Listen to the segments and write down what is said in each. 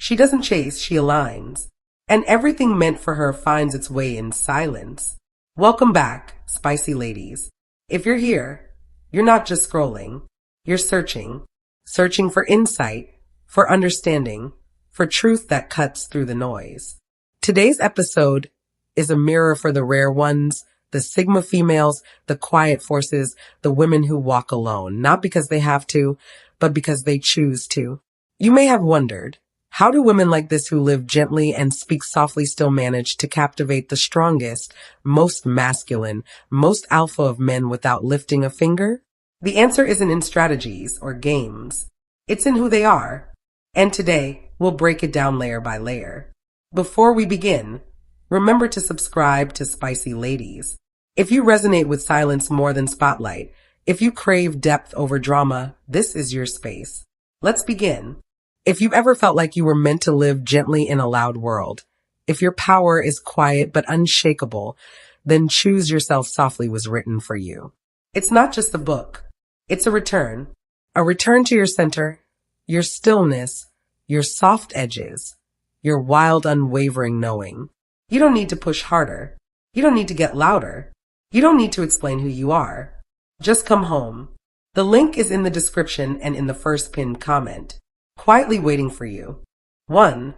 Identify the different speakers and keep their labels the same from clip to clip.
Speaker 1: She doesn't chase, she aligns. And everything meant for her finds its way in silence. Welcome back, spicy ladies. If you're here, you're not just scrolling. You're searching. Searching for insight, for understanding, for truth that cuts through the noise. Today's episode is a mirror for the rare ones, the Sigma females, the quiet forces, the women who walk alone, not because they have to, but because they choose to. You may have wondered, how do women like this who live gently and speak softly still manage to captivate the strongest, most masculine, most alpha of men without lifting a finger? The answer isn't in strategies or games. It's in who they are. And today, we'll break it down layer by layer. Before we begin, remember to subscribe to Spicy Ladies. If you resonate with silence more than spotlight, if you crave depth over drama, this is your space. Let's begin. If you've ever felt like you were meant to live gently in a loud world, if your power is quiet but unshakable, then Choose Yourself Softly was written for you. It's not just a book. It's a return to your center, your stillness, your soft edges, your wild, unwavering knowing. You don't need to push harder. You don't need to get louder. You don't need to explain who you are. Just come home. The link is in the description and in the first pinned comment, quietly waiting for you. 1.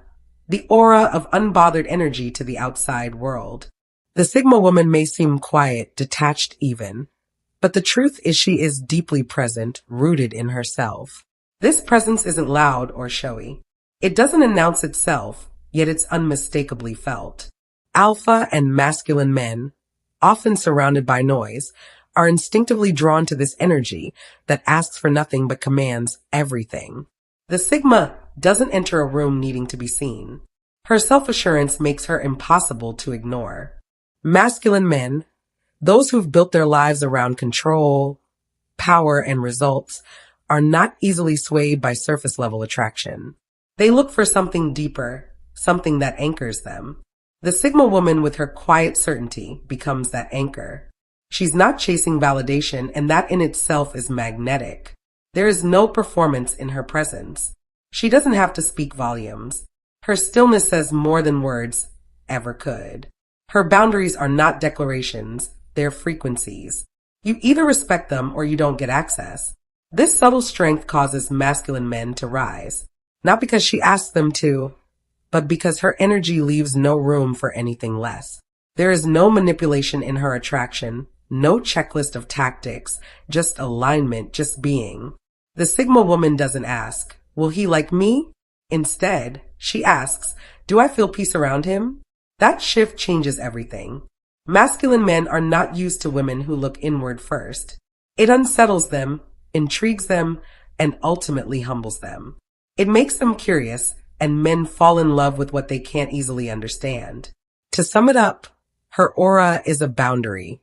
Speaker 1: The aura of unbothered energy to the outside world. The Sigma woman may seem quiet, detached even, but the truth is she is deeply present, rooted in herself. This presence isn't loud or showy. It doesn't announce itself, yet it's unmistakably felt. Alpha and masculine men, often surrounded by noise, are instinctively drawn to this energy that asks for nothing but commands everything. The Sigma doesn't enter a room needing to be seen. Her self-assurance makes her impossible to ignore. Masculine men, those who've built their lives around control, power, and results, are not easily swayed by surface-level attraction. They look for something deeper, something that anchors them. The Sigma woman with her quiet certainty becomes that anchor. She's not chasing validation, and that in itself is magnetic. There is no performance in her presence. She doesn't have to speak volumes. Her stillness says more than words ever could. Her boundaries are not declarations, they're frequencies. You either respect them or you don't get access. This subtle strength causes masculine men to rise, not because she asks them to, but because her energy leaves no room for anything less. There is no manipulation in her attraction, no checklist of tactics, just alignment, just being. The Sigma woman doesn't ask, will he like me? Instead, she asks, do I feel peace around him? That shift changes everything. Masculine men are not used to women who look inward first. It unsettles them, intrigues them, and ultimately humbles them. It makes them curious, and men fall in love with what they can't easily understand. To sum it up, her aura is a boundary.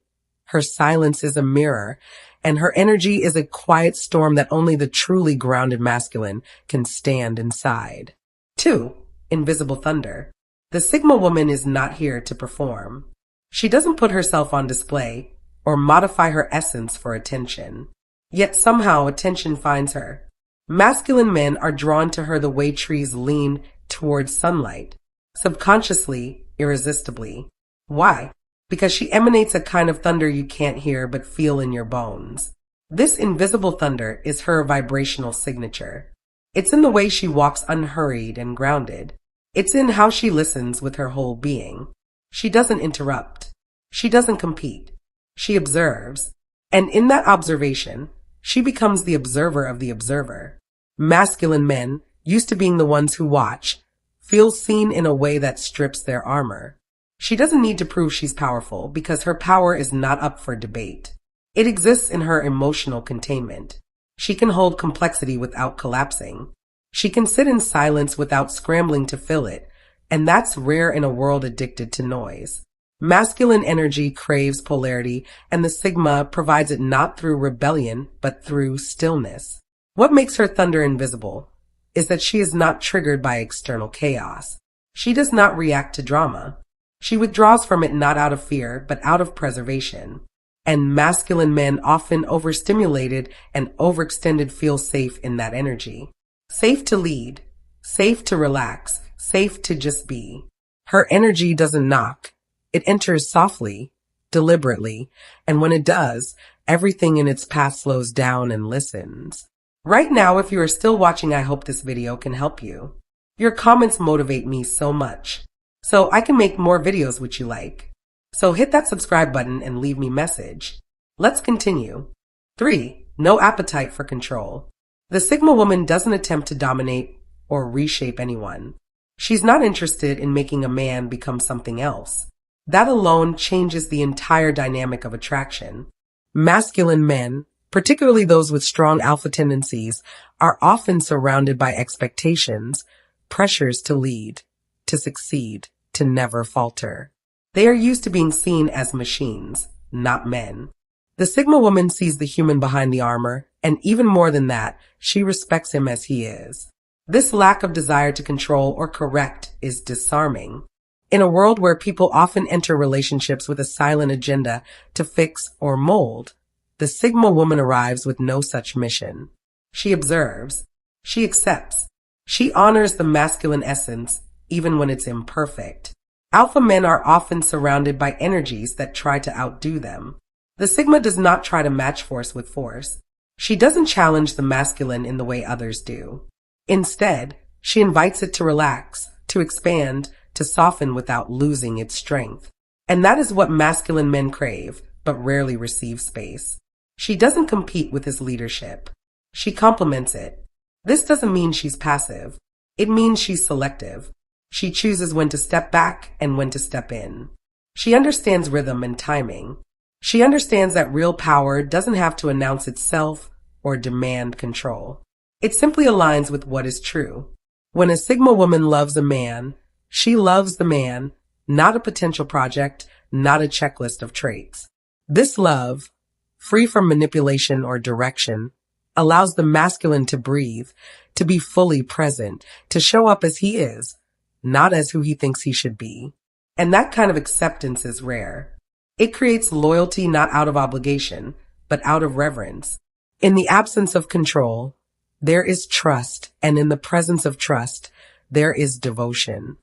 Speaker 1: Her silence is a mirror, and her energy is a quiet storm that only the truly grounded masculine can stand inside. 2. Invisible thunder. The Sigma woman is not here to perform. She doesn't put herself on display or modify her essence for attention. Yet somehow attention finds her. Masculine men are drawn to her the way trees lean towards sunlight, subconsciously, irresistibly. Why? Because she emanates a kind of thunder you can't hear but feel in your bones. This invisible thunder is her vibrational signature. It's in the way she walks unhurried and grounded. It's in how she listens with her whole being. She doesn't interrupt. She doesn't compete. She observes. And in that observation, she becomes the observer of the observer. Masculine men, used to being the ones who watch, feel seen in a way that strips their armor. She doesn't need to prove she's powerful because her power is not up for debate. It exists in her emotional containment. She can hold complexity without collapsing. She can sit in silence without scrambling to fill it, and that's rare in a world addicted to noise. Masculine energy craves polarity, and the Sigma provides it not through rebellion, but through stillness. What makes her thunder invisible is that she is not triggered by external chaos. She does not react to drama. She withdraws from it not out of fear, but out of preservation. And masculine men, often overstimulated and overextended, feel safe in that energy. Safe to lead, safe to relax, safe to just be. Her energy doesn't knock. It enters softly, deliberately, and when it does, everything in its path slows down and listens. Right now, if you are still watching, I hope this video can help you. Your comments motivate me so much, so I can make more videos which you like. So hit that subscribe button and leave me a message. Let's continue. 3. No appetite for control. The Sigma woman doesn't attempt to dominate or reshape anyone. She's not interested in making a man become something else. That alone changes the entire dynamic of attraction. Masculine men, particularly those with strong alpha tendencies, are often surrounded by expectations, pressures to lead, to succeed, to never falter. They are used to being seen as machines, not men. The Sigma woman sees the human behind the armor, and even more than that, she respects him as he is. This lack of desire to control or correct is disarming. In a world where people often enter relationships with a silent agenda to fix or mold, the Sigma woman arrives with no such mission. She observes. She accepts. She honors the masculine essence, even when it's imperfect. Alpha men are often surrounded by energies that try to outdo them. The Sigma does not try to match force with force. She doesn't challenge the masculine in the way others do. Instead, she invites it to relax, to expand, to soften without losing its strength. And that is what masculine men crave, but rarely receive space. She doesn't compete with his leadership. She complements it. This doesn't mean she's passive. It means she's selective. She chooses when to step back and when to step in. She understands rhythm and timing. She understands that real power doesn't have to announce itself or demand control. It simply aligns with what is true. When a Sigma woman loves a man, she loves the man, not a potential project, not a checklist of traits. This love, free from manipulation or direction, allows the masculine to breathe, to be fully present, to show up as he is, not as who he thinks he should be. And that kind of acceptance is rare. It creates loyalty not out of obligation, but out of reverence. In the absence of control, there is trust, and in the presence of trust, there is devotion.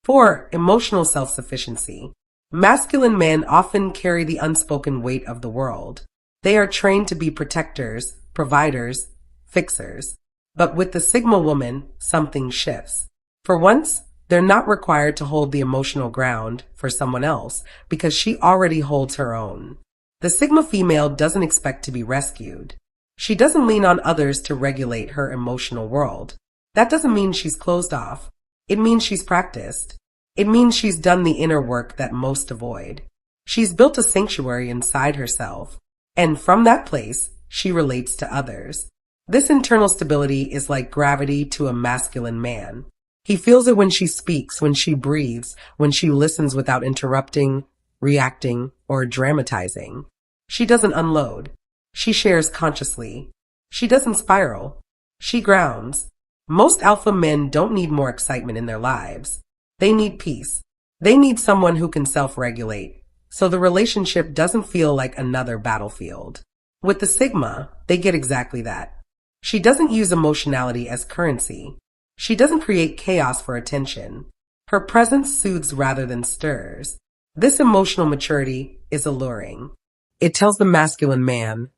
Speaker 1: 4. Emotional self-sufficiency. Masculine men often carry the unspoken weight of the world. They are trained to be protectors, providers, fixers. But with the Sigma woman, something shifts. For once, they're not required to hold the emotional ground for someone else because she already holds her own. The Sigma female doesn't expect to be rescued. She doesn't lean on others to regulate her emotional world. That doesn't mean she's closed off. It means she's practiced. It means she's done the inner work that most avoid. She's built a sanctuary inside herself. And from that place, she relates to others. This internal stability is like gravity to a masculine man. He feels it when she speaks, when she breathes, when she listens without interrupting, reacting, or dramatizing. She doesn't unload. She shares consciously. She doesn't spiral. She grounds. Most alpha men don't need more excitement in their lives. They need peace. They need someone who can self-regulate, so the relationship doesn't feel like another battlefield. With the Sigma, they get exactly that. She doesn't use emotionality as currency. She doesn't create chaos for attention. Her presence soothes rather than stirs. This emotional maturity is alluring. It tells the masculine man,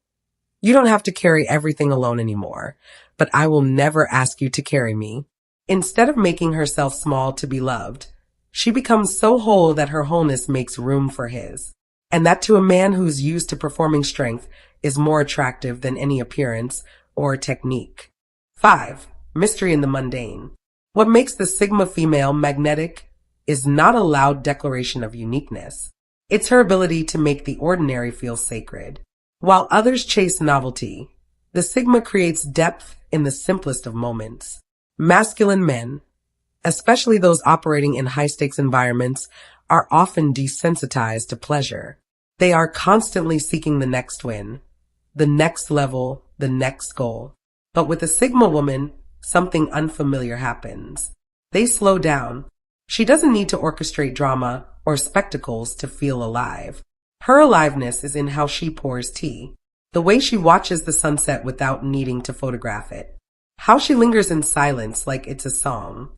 Speaker 1: you don't have to carry everything alone anymore, but I will never ask you to carry me. Instead of making herself small to be loved, she becomes so whole that her wholeness makes room for his. And that to a man who's used to performing strength is more attractive than any appearance or technique. 5. Mystery in the mundane. What makes the Sigma female magnetic is not a loud declaration of uniqueness. It's her ability to make the ordinary feel sacred. While others chase novelty, the Sigma creates depth in the simplest of moments. Masculine men, especially those operating in high-stakes environments, are often desensitized to pleasure. They are constantly seeking the next win, the next level, the next goal. But with a Sigma woman, something unfamiliar happens. They slow down. She doesn't need to orchestrate drama or spectacles to feel alive. Her aliveness is in how she pours tea, the way she watches the sunset without needing to photograph it, how she lingers in silence like it's a song.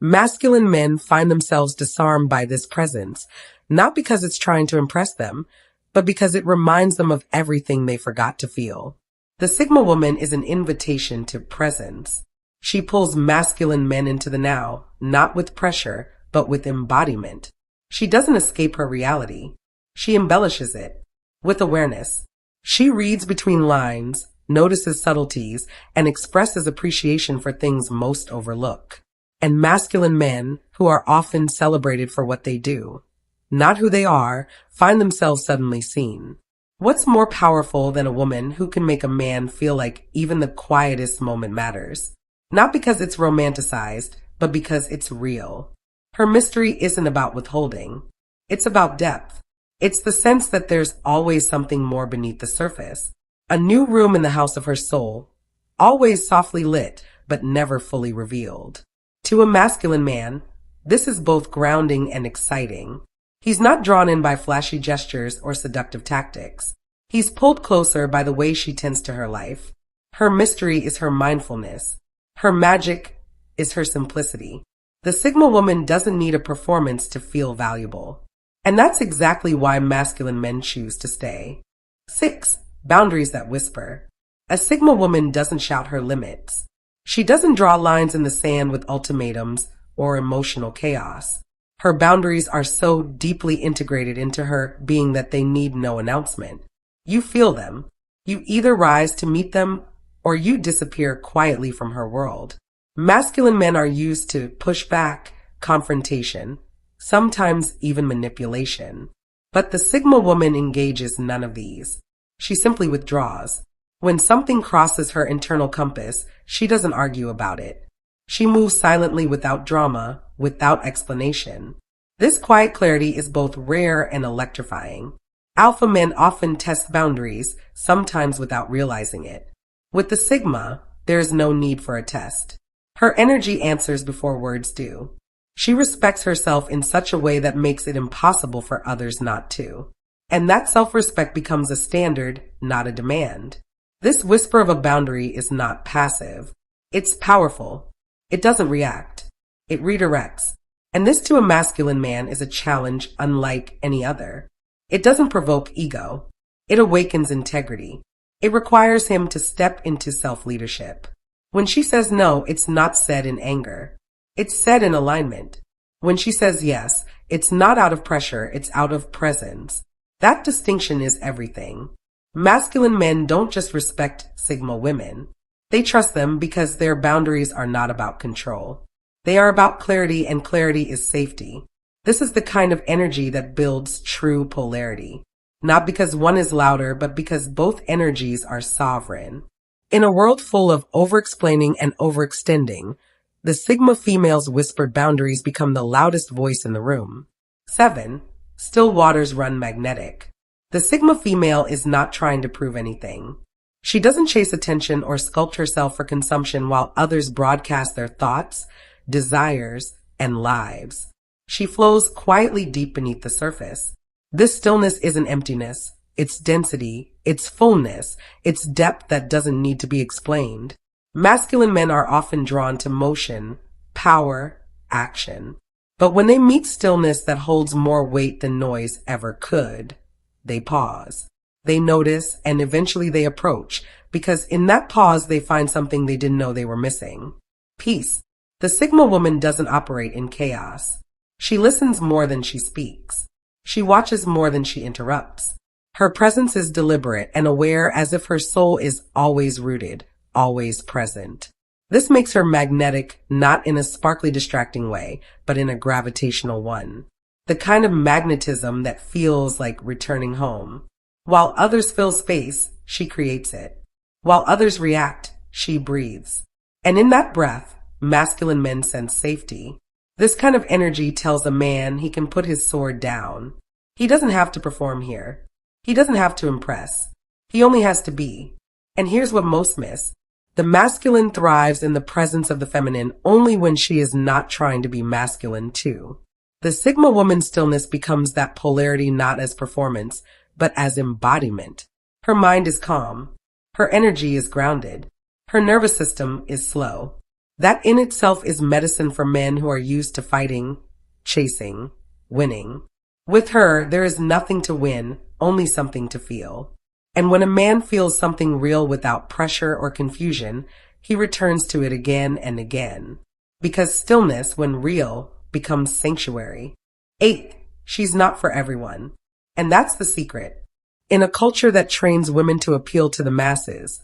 Speaker 1: Masculine men find themselves disarmed by this presence, not because it's trying to impress them, but because it reminds them of everything they forgot to feel. The Sigma woman is an invitation to presence. She pulls masculine men into the now, not with pressure, but with embodiment. She doesn't escape her reality. She embellishes it with awareness. She reads between lines, notices subtleties, and expresses appreciation for things most overlook. And masculine men, who are often celebrated for what they do, not who they are, find themselves suddenly seen. What's more powerful than a woman who can make a man feel like even the quietest moment matters? Not because it's romanticized, but because it's real. Her mystery isn't about withholding. It's about depth. It's the sense that there's always something more beneath the surface. A new room in the house of her soul, always softly lit, but never fully revealed. To a masculine man, this is both grounding and exciting. He's not drawn in by flashy gestures or seductive tactics. He's pulled closer by the way she tends to her life. Her mystery is her mindfulness. Her magic is her simplicity. The Sigma woman doesn't need a performance to feel valuable. And that's exactly why masculine men choose to stay. 6. Boundaries that whisper. A Sigma woman doesn't shout her limits. She doesn't draw lines in the sand with ultimatums or emotional chaos. Her boundaries are so deeply integrated into her being that they need no announcement. You feel them. You either rise to meet them or you disappear quietly from her world. Masculine men are used to push back, confrontation, sometimes even manipulation. But the Sigma woman engages none of these. She simply withdraws. When something crosses her internal compass, she doesn't argue about it. She moves silently without drama, without explanation. This quiet clarity is both rare and electrifying. Alpha men often test boundaries, sometimes without realizing it. With the Sigma, there is no need for a test. Her energy answers before words do. She respects herself in such a way that makes it impossible for others not to. And that self-respect becomes a standard, not a demand. This whisper of a boundary is not passive. It's powerful. It doesn't react. It redirects. And this to a masculine man is a challenge unlike any other. It doesn't provoke ego. It awakens integrity. It requires him to step into self-leadership. When she says no, it's not said in anger. It's said in alignment. When she says yes, it's not out of pressure, it's out of presence. That distinction is everything. Masculine men don't just respect Sigma women. They trust them because their boundaries are not about control. They are about clarity, and clarity is safety. This is the kind of energy that builds true polarity. Not because one is louder, but because both energies are sovereign. In a world full of over-explaining and overextending, the Sigma female's whispered boundaries become the loudest voice in the room. 7. Still waters run magnetic. The Sigma female is not trying to prove anything. She doesn't chase attention or sculpt herself for consumption while others broadcast their thoughts, desires, and lives. She flows quietly deep beneath the surface. This stillness isn't emptiness. It's density. It's fullness. It's depth that doesn't need to be explained. Masculine men are often drawn to motion, power, action. But when they meet stillness that holds more weight than noise ever could, they pause. They notice, and eventually they approach, because in that pause they find something they didn't know they were missing. Peace. The Sigma woman doesn't operate in chaos. She listens more than she speaks. She watches more than she interrupts. Her presence is deliberate and aware, as if her soul is always rooted, always present. This makes her magnetic, not in a sparkly distracting way, but in a gravitational one. The kind of magnetism that feels like returning home. While others fill space, she creates it. While others react, she breathes. And in that breath, masculine men sense safety. This kind of energy tells a man he can put his sword down. He doesn't have to perform here. He doesn't have to impress. He only has to be. And here's what most miss. The masculine thrives in the presence of the feminine only when she is not trying to be masculine too. The Sigma woman's stillness becomes that polarity not as performance, but as embodiment. Her mind is calm. Her energy is grounded. Her nervous system is slow. That in itself is medicine for men who are used to fighting, chasing, winning. With her, there is nothing to win, only something to feel. And when a man feels something real without pressure or confusion, he returns to it again and again. Because stillness, when real, becomes sanctuary. 8. She's not for everyone. And that's the secret. In a culture that trains women to appeal to the masses,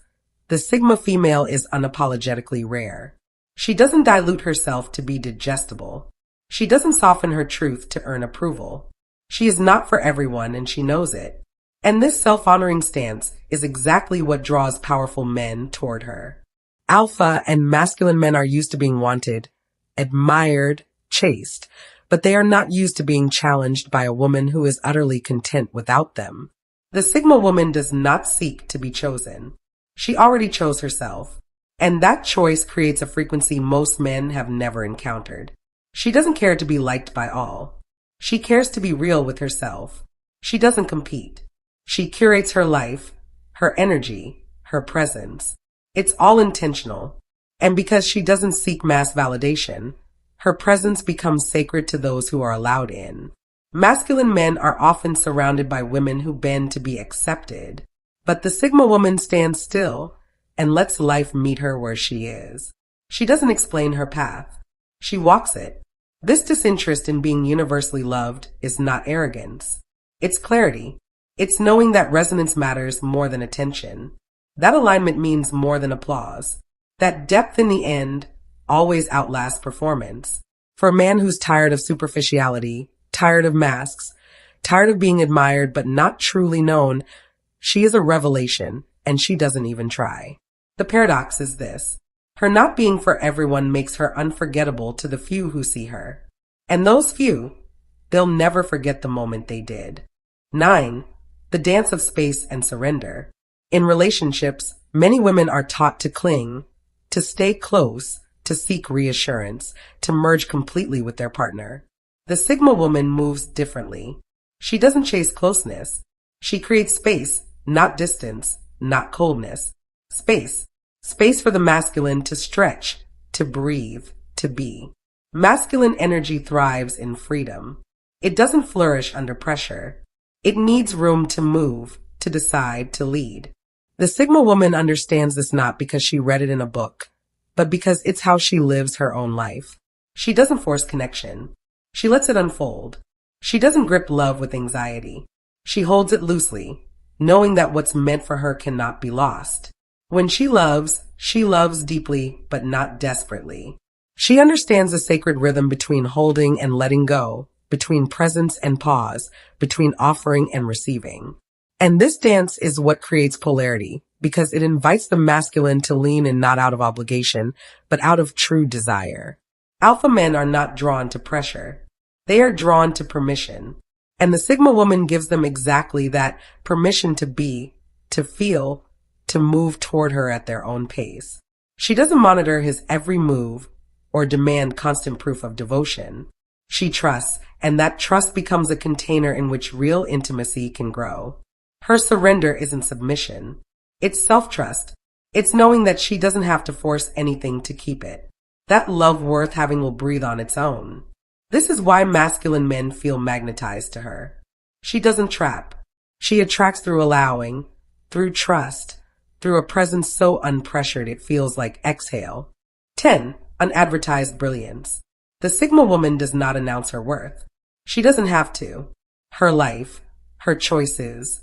Speaker 1: the Sigma female is unapologetically rare. She doesn't dilute herself to be digestible. She doesn't soften her truth to earn approval. She is not for everyone, and she knows it. And this self-honoring stance is exactly what draws powerful men toward her. Alpha and masculine men are used to being wanted, admired, chased, but they are not used to being challenged by a woman who is utterly content without them. The Sigma woman does not seek to be chosen. She already chose herself, and that choice creates a frequency most men have never encountered. She doesn't care to be liked by all. She cares to be real with herself. She doesn't compete. She curates her life, her energy, her presence. It's all intentional. And because she doesn't seek mass validation, her presence becomes sacred to those who are allowed in. Masculine men are often surrounded by women who bend to be accepted, but the Sigma woman stands still and lets life meet her where she is. She doesn't explain her path. She walks it. This disinterest in being universally loved is not arrogance. It's clarity. It's knowing that resonance matters more than attention. That alignment means more than applause. That depth in the end always outlasts performance. For a man who's tired of superficiality, tired of masks, tired of being admired but not truly known, she is a revelation, and she doesn't even try. The paradox is this. Her not being for everyone makes her unforgettable to the few who see her. And those few, they'll never forget the moment they did. 9. The dance of space and surrender. In relationships, many women are taught to cling, to stay close, to seek reassurance, to merge completely with their partner. The Sigma woman moves differently. She doesn't chase closeness. She creates space, not distance, not coldness. Space. Space for the masculine to stretch, to breathe, to be. Masculine energy thrives in freedom. It doesn't flourish under pressure. It needs room to move, to decide, to lead. The Sigma woman understands this not because she read it in a book, but because it's how she lives her own life. She doesn't force connection. She lets it unfold. She doesn't grip love with anxiety. She holds it loosely, knowing that what's meant for her cannot be lost. When she loves deeply, but not desperately. She understands the sacred rhythm between holding and letting go, between presence and pause, between offering and receiving. And this dance is what creates polarity, because it invites the masculine to lean in not out of obligation, but out of true desire. Alpha men are not drawn to pressure. They are drawn to permission. And the Sigma woman gives them exactly that permission to be, to feel, to move toward her at their own pace. She doesn't monitor his every move or demand constant proof of devotion. She trusts, and that trust becomes a container in which real intimacy can grow. Her surrender isn't submission. It's self-trust. It's knowing that she doesn't have to force anything to keep it. That love worth having will breathe on its own. This is why masculine men feel magnetized to her. She doesn't trap. She attracts through allowing, through trust, through a presence so unpressured it feels like exhale. 10. Unadvertised brilliance. The Sigma woman does not announce her worth. She doesn't have to. Her life, her choices,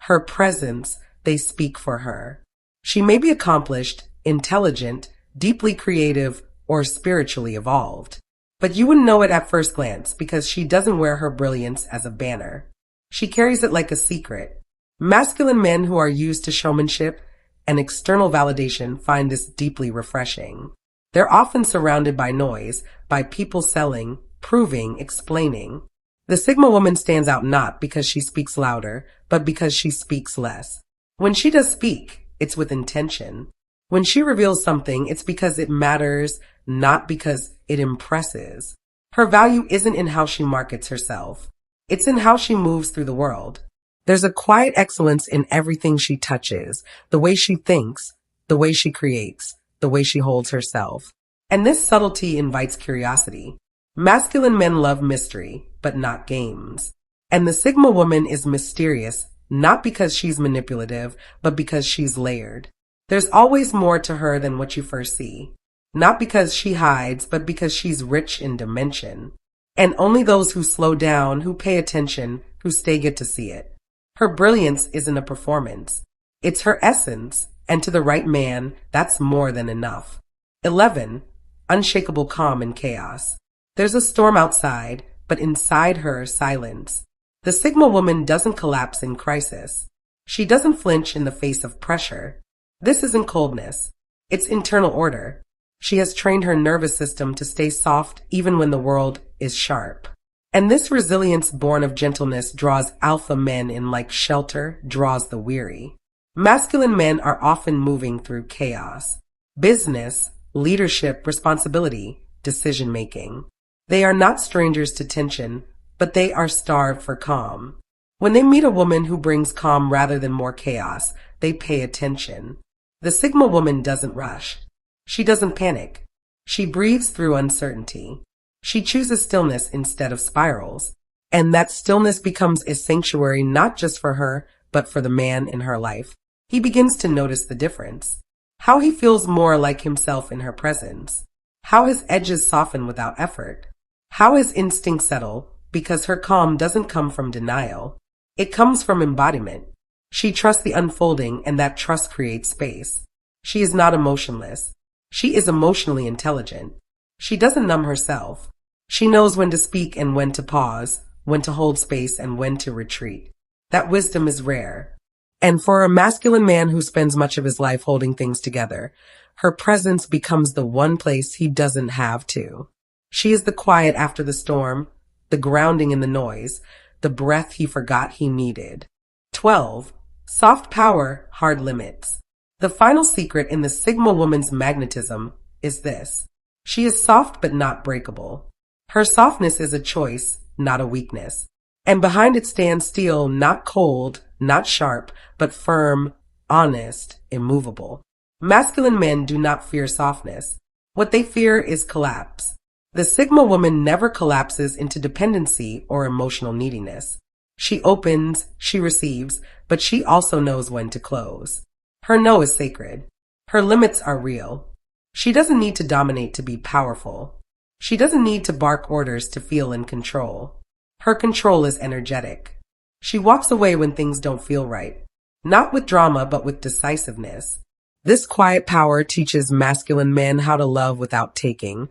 Speaker 1: her presence, they speak for her. She may be accomplished, intelligent, deeply creative, or spiritually evolved. But you wouldn't know it at first glance because she doesn't wear her brilliance as a banner. She carries it like a secret. Masculine men who are used to showmanship and external validation find this deeply refreshing. They're often surrounded by noise, by people selling, proving, explaining. The Sigma woman stands out not because she speaks louder, but because she speaks less. When she does speak, it's with intention. When she reveals something, it's because it matters, not because it impresses. Her value isn't in how she markets herself. It's in how she moves through the world. There's a quiet excellence in everything she touches, the way she thinks, the way she creates, the way she holds herself. And this subtlety invites curiosity. Masculine men love mystery, but not games. And the Sigma woman is mysterious, not because she's manipulative, but because she's layered. There's always more to her than what you first see. Not because she hides, but because she's rich in dimension. And only those who slow down, who pay attention, who stay get to see it. Her brilliance isn't a performance. It's her essence, and to the right man, that's more than enough. 11. Unshakable calm in chaos. There's a storm outside, but inside her, silence. The Sigma woman doesn't collapse in crisis. She doesn't flinch in the face of pressure. This isn't coldness. It's internal order. She has trained her nervous system to stay soft even when the world is sharp. And this resilience born of gentleness draws alpha men in like shelter draws the weary. Masculine men are often moving through chaos. Business, leadership, responsibility, decision-making. They are not strangers to tension, but they are starved for calm. When they meet a woman who brings calm rather than more chaos, they pay attention. The Sigma woman doesn't rush. She doesn't panic. She breathes through uncertainty. She chooses stillness instead of spirals. And that stillness becomes a sanctuary not just for her, but for the man in her life. He begins to notice the difference. How he feels more like himself in her presence. How his edges soften without effort. How his instincts settle, because her calm doesn't come from denial. It comes from embodiment. She trusts the unfolding, and that trust creates space. She is not emotionless. She is emotionally intelligent. She doesn't numb herself. She knows when to speak and when to pause, when to hold space and when to retreat. That wisdom is rare. And for a masculine man who spends much of his life holding things together, her presence becomes the one place he doesn't have to. She is the quiet after the storm, the grounding in the noise, the breath he forgot he needed. 12. Soft power, hard limits. The final secret in the Sigma woman's magnetism is this. She is soft but not breakable. Her softness is a choice, not a weakness. And behind it stands steel, not cold, not sharp, but firm, honest, immovable. Masculine men do not fear softness. What they fear is collapse. The Sigma woman never collapses into dependency or emotional neediness. She opens, she receives, but she also knows when to close. Her no is sacred. Her limits are real. She doesn't need to dominate to be powerful. She doesn't need to bark orders to feel in control. Her control is energetic. She walks away when things don't feel right. Not with drama, but with decisiveness. This quiet power teaches masculine men how to love without taking,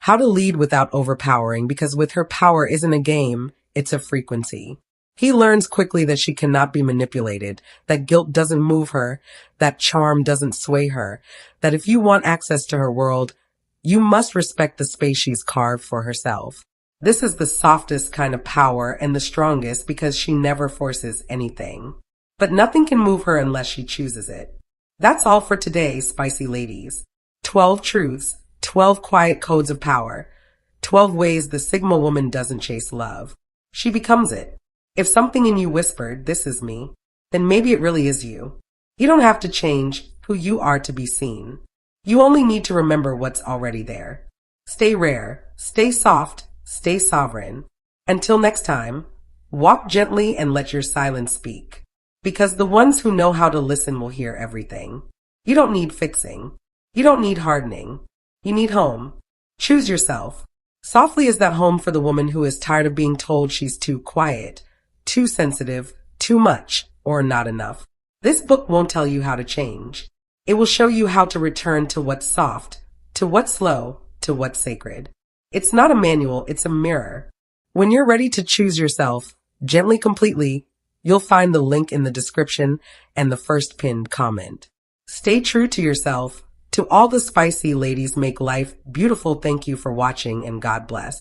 Speaker 1: how to lead without overpowering, because with her power isn't a game, it's a frequency. He learns quickly that she cannot be manipulated, that guilt doesn't move her, that charm doesn't sway her, that if you want access to her world, you must respect the space she's carved for herself. This is the softest kind of power and the strongest because she never forces anything. But nothing can move her unless she chooses it. That's all for today, spicy ladies. 12 truths, 12 quiet codes of power, 12 ways the Sigma woman doesn't chase love. She becomes it. If something in you whispered, "This is me," then maybe it really is you. You don't have to change who you are to be seen. You only need to remember what's already there. Stay rare, stay soft, stay sovereign. Until next time, walk gently and let your silence speak. Because the ones who know how to listen will hear everything. You don't need fixing. You don't need hardening. You need home. Choose yourself. Softly is that home for the woman who is tired of being told she's too quiet, too sensitive, too much, or not enough. This book won't tell you how to change. It will show you how to return to what's soft, to what's slow, to what's sacred. It's not a manual, it's a mirror. When you're ready to choose yourself, gently, completely, you'll find the link in the description and the first pinned comment. Stay true to yourself. To all the spicy ladies, make life beautiful. Thank you for watching and God bless.